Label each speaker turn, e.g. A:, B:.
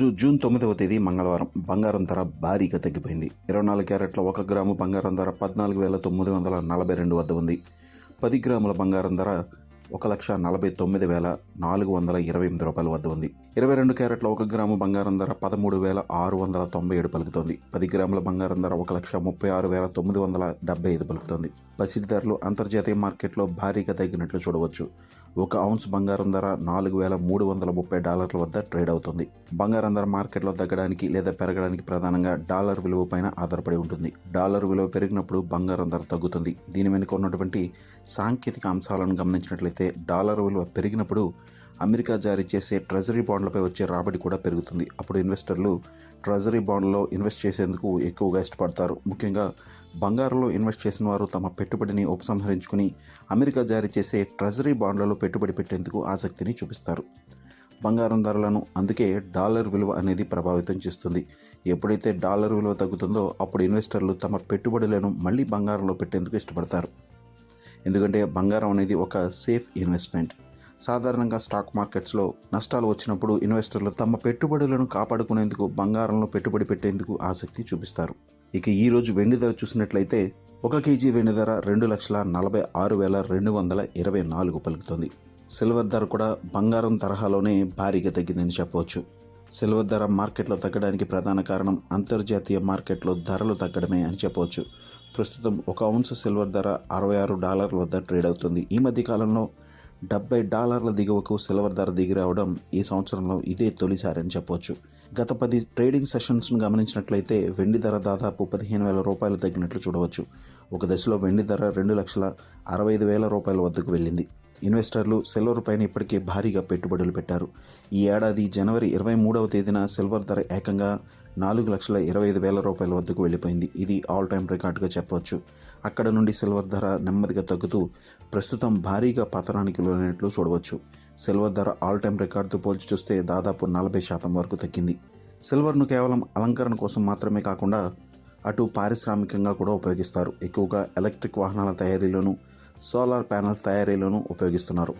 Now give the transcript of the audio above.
A: ఈరోజు జూన్ 9వ తేదీ మంగళవారం బంగారం ధర భారీగా తగ్గిపోయింది. 24 క్యారెట్ల 1 గ్రాము బంగారం ధర 14,942 వద్ద ఉంది. 10 గ్రాముల బంగారం ధర 1,49,428 రూపాయల వద్ద ఉంది. 22 క్యారెట్ల 1 గ్రాము బంగారం ధర 13,697 పలుకుతోంది. 10 గ్రాముల బంగారం ధర 1,36,975 పలుకుతోంది. పసిడి ధరలు అంతర్జాతీయ మార్కెట్లో భారీగా తగ్గినట్లు చూడవచ్చు. 1 ఔన్స్ బంగారం ధర $4,330 వద్ద ట్రేడ్ అవుతుంది. బంగారం ధర మార్కెట్లో తగ్గడానికి లేదా పెరగడానికి ప్రధానంగా డాలర్ విలువ పైన ఆధారపడి ఉంటుంది. డాలర్ విలువ పెరిగినప్పుడు బంగారం ధర తగ్గుతుంది. దీని వెనుక ఉన్నటువంటి సాంకేతిక అంశాలను గమనించినట్లయితే డాలర్ విలువ పెరిగినప్పుడు అమెరికా జారీ చేసే ట్రెజరీ బాండ్లపై వచ్చే రాబడి కూడా పెరుగుతుంది. అప్పుడు ఇన్వెస్టర్లు ట్రెజరీ బాండ్లో ఇన్వెస్ట్ చేసేందుకు ఎక్కువగా ఇష్టపడతారు. ముఖ్యంగా బంగారంలో ఇన్వెస్ట్ చేసిన వారు తమ పెట్టుబడిని ఉపసంహరించుకుని అమెరికా జారీ చేసే ట్రెజరీ బాండ్లలో పెట్టుబడి పెట్టేందుకు ఆసక్తిని చూపిస్తారు. బంగారం ధరలను అందుకే డాలర్ విలువ అనేది ప్రభావితం చేస్తుంది. ఎప్పుడైతే డాలర్ విలువ తగ్గుతుందో అప్పుడు ఇన్వెస్టర్లు తమ పెట్టుబడులను మళ్ళీ బంగారంలో పెట్టేందుకు ఇష్టపడతారు. ఎందుకంటే బంగారం అనేది ఒక సేఫ్ ఇన్వెస్ట్మెంట్. సాధారణంగా స్టాక్ మార్కెట్స్లో నష్టాలు వచ్చినప్పుడు ఇన్వెస్టర్లు తమ పెట్టుబడులను కాపాడుకునేందుకు బంగారంలో పెట్టుబడి పెట్టేందుకు ఆసక్తి చూపిస్తారు. ఇక ఈరోజు వెండి ధర చూసినట్లయితే 1 కేజీ వెండి ధర 2,46,224 పలుకుతోంది. సిల్వర్ ధర కూడా బంగారం తరహాలోనే భారీగా తగ్గిందని చెప్పవచ్చు. సిల్వర్ ధర మార్కెట్లో తగ్గడానికి ప్రధాన కారణం అంతర్జాతీయ మార్కెట్లో ధరలు తగ్గడమే అని చెప్పవచ్చు. ప్రస్తుతం 1 ఔన్స్ సిల్వర్ ధర $66 వద్ద ట్రేడ్ అవుతుంది. ఈ మధ్య కాలంలో $70 దిగువకు సిల్వర్ ధర దిగి రావడం ఈ సంవత్సరంలో ఇదే తొలిసారి అని చెప్పవచ్చు. గత 10 ట్రేడింగ్ సెషన్స్ను గమనించినట్లయితే వెండి ధర దాదాపు $15,000 తగ్గినట్లు చూడవచ్చు. ఒక దశలో వెండి ధర $2,65,000 వద్దకు వెళ్ళింది. ఇన్వెస్టర్లు సిల్వర్ పైన ఇప్పటికే భారీగా పెట్టుబడులు పెట్టారు. ఈ ఏడాది జనవరి 23వ తేదీన సిల్వర్ ధర ఏకంగా $4,25,000 వద్దకు వెళ్ళిపోయింది. ఇది ఆల్ టైమ్ రికార్డుగా చెప్పవచ్చు. అక్కడ నుండి సిల్వర్ ధర నెమ్మదిగా తగ్గుతూ ప్రస్తుతం భారీగా పతనానికి లోనైనట్లు చూడవచ్చు. సిల్వర్ ధర ఆల్ టైమ్ రికార్డుతో పోల్చి చూస్తే దాదాపు 40% వరకు తగ్గింది. సిల్వర్ను కేవలం అలంకరణ కోసం మాత్రమే కాకుండా అటు పారిశ్రామికంగా కూడా ఉపయోగిస్తారు. ఎక్కువగా ఎలక్ట్రిక్ వాహనాల తయారీలోను సోలార్ ప్యానెల్స్ తయారీలోనూ ఉపయోగిస్తున్నారు.